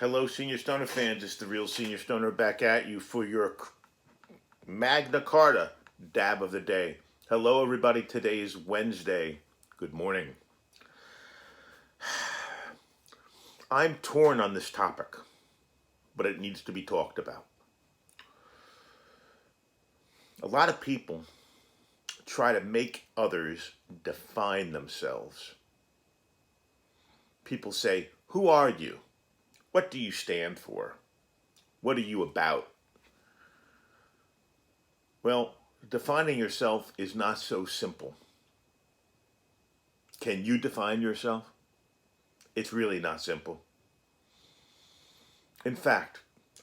Hello, Senior Stoner fans. It's the real Senior Stoner back at you for your Magna Carta dab of the day. Hello, everybody. Today is Wednesday. Good morning. I'm torn on this topic, but it needs to be talked about. A lot of people try to make others define themselves. People say, "Who are you? What do you stand for? What are you about?" Well, defining yourself is not so simple. Can you define yourself? It's really not simple. In fact,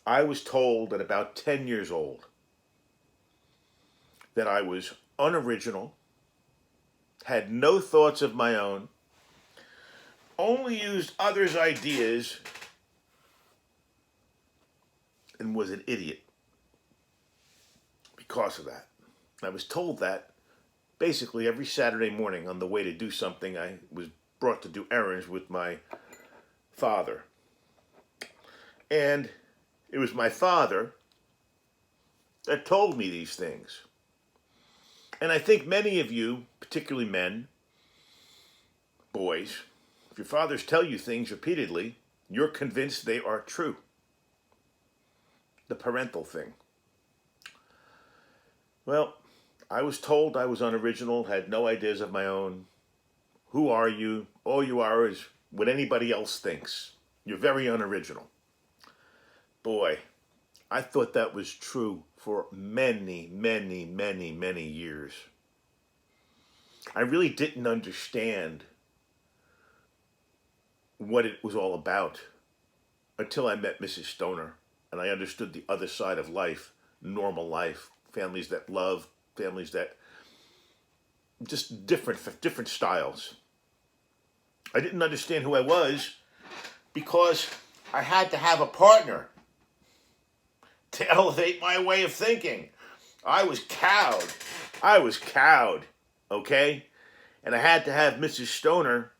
I was told at about 10 years old that I was unoriginal, had no thoughts of my own, only used others' ideas, and was an idiot because of that. I was told that basically every Saturday morning on the way to do something. I was brought to do errands with my father. And it was my father that told me these things. And I think many of you, particularly men, boys, if your fathers tell you things repeatedly, you're convinced they are true. The parental thing. Well, I was told I was unoriginal, had no ideas of my own. Who are you? All you are is what anybody else thinks. You're very unoriginal. Boy, I thought that was true for many, many, many, many years. I really didn't understand what it was all about until I met Mrs. Stoner and I understood the other side of life, normal life, families that love, families that just different styles. I didn't understand who I was because I had to have a partner to elevate my way of thinking. I was cowed. Okay? And I had to have Mrs. Stoner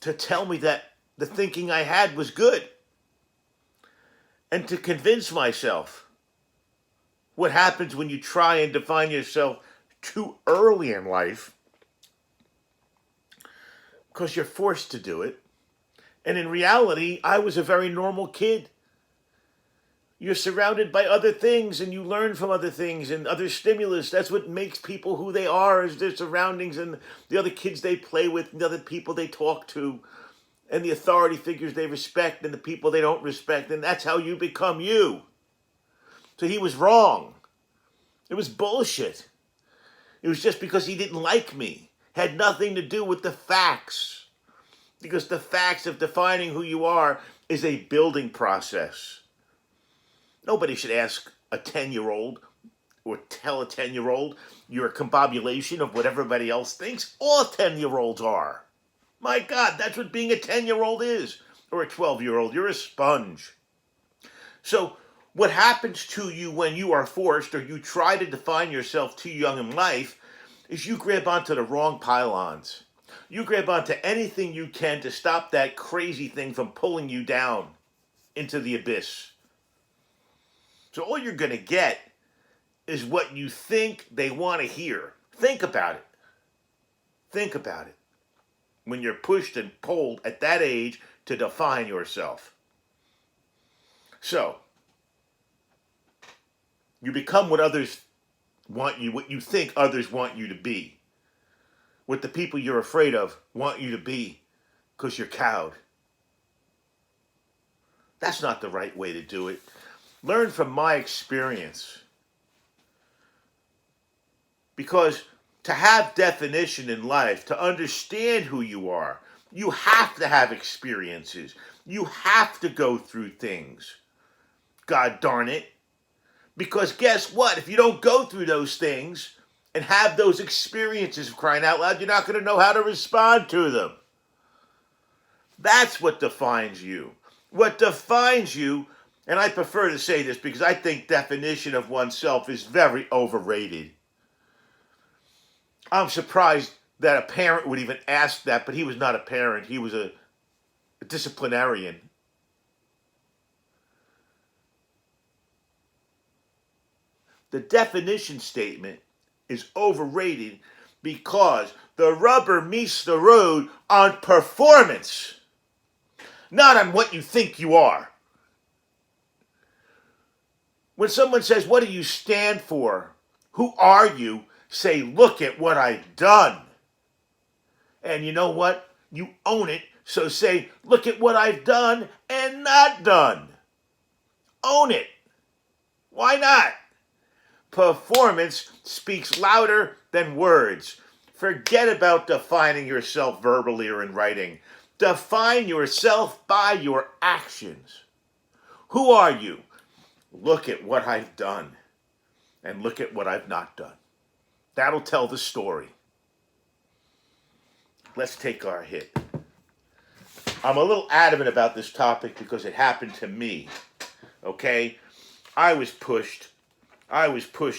to tell me that the thinking I had was good. And to convince myself what happens when you try and define yourself too early in life, because you're forced to do it. And in reality, I was a very normal kid. You're surrounded by other things and you learn from other things and other stimulus. That's what makes people who they are, is their surroundings and the other kids they play with and the other people they talk to and the authority figures they respect and the people they don't respect. And that's how you become you. So he was wrong. It was bullshit. It was just because he didn't like me. Had nothing to do with the facts. Because the facts of defining who you are is a building process. Nobody should ask a 10-year-old or tell a 10-year-old you're a combobulation of what everybody else thinks. All 10-year-olds are. My God, that's what being a 10-year-old is. Or a 12-year-old. You're a sponge. So what happens to you when you are forced or you try to define yourself too young in life is you grab onto the wrong pylons. You grab onto anything you can to stop that crazy thing from pulling you down into the abyss. So all you're going to get is what you think they want to hear. Think about it. Think about it. When you're pushed and pulled at that age to define yourself. So, you become what others want you, what you think others want you to be. What the people you're afraid of want you to be because you're cowed. That's not the right way to do it. Learn from my experience. Because to have definition in life, to understand who you are, you have to have experiences. You have to go through things. God darn it. Because guess what? If you don't go through those things and have those experiences of crying out loud, you're not going to know how to respond to them. That's what defines you. What defines you, and I prefer to say this because I think definition of oneself is very overrated. I'm surprised that a parent would even ask that, but he was not a parent. He was a a disciplinarian. The definition statement is overrated because the rubber meets the road on performance, not on what you think you are. When someone says, what do you stand for? Who are you? Say, look at what I've done. And you know what? You own it. So say, look at what I've done and not done. Own it. Why not? Performance speaks louder than words. Forget about defining yourself verbally or in writing. Define yourself by your actions. Who are you? Look at what I've done and look at what I've not done. That'll tell the story. Let's take our hit. I'm a little adamant about this topic because it happened to me. Okay? I was pushed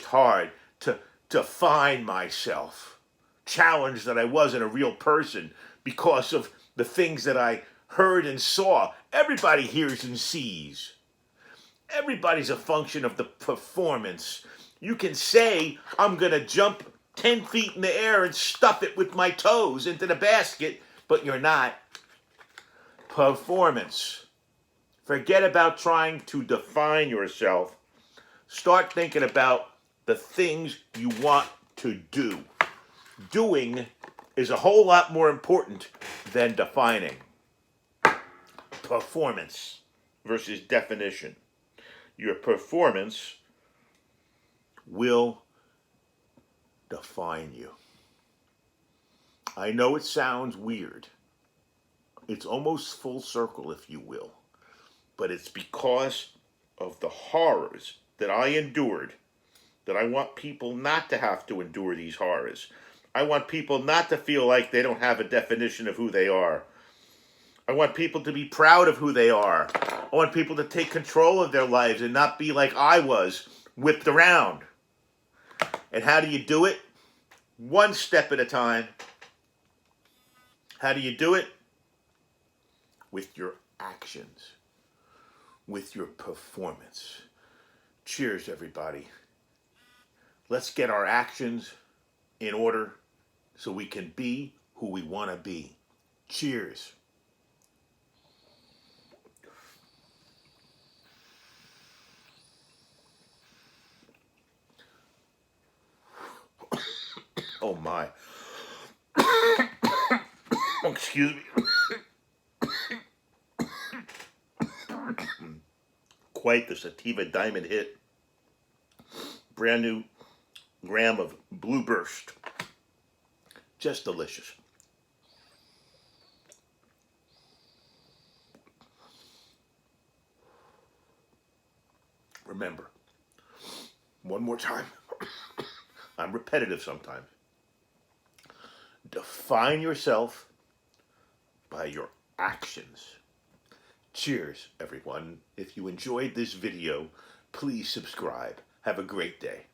hard to define myself. Challenged that I wasn't a real person because of the things that I heard and saw. Everybody hears and sees. Everybody's a function of the performance. You can say, I'm going to jump 10 feet in the air and stuff it with my toes into the basket, but you're not. Performance. Forget about trying to define yourself. Start thinking about the things you want to do. Doing is a whole lot more important than defining. Performance versus definition. Your performance will define you. I know it sounds weird. It's almost full circle, if you will. But it's because of the horrors that I endured that I want people not to have to endure these horrors. I want people not to feel like they don't have a definition of who they are. I want people to be proud of who they are. I want people to take control of their lives and not be like I was, whipped around. And how do you do it? One step at a time. How do you do it? With your actions. With your performance. Cheers, everybody. Let's get our actions in order so we can be who we want to be. Cheers. Oh my. Excuse me. Quite the sativa diamond hit. Brand new gram of Blue Burst. Just delicious. Remember, one more time. I'm repetitive sometimes. Define yourself by your actions. Cheers, everyone. If you enjoyed this video, please subscribe. Have a great day.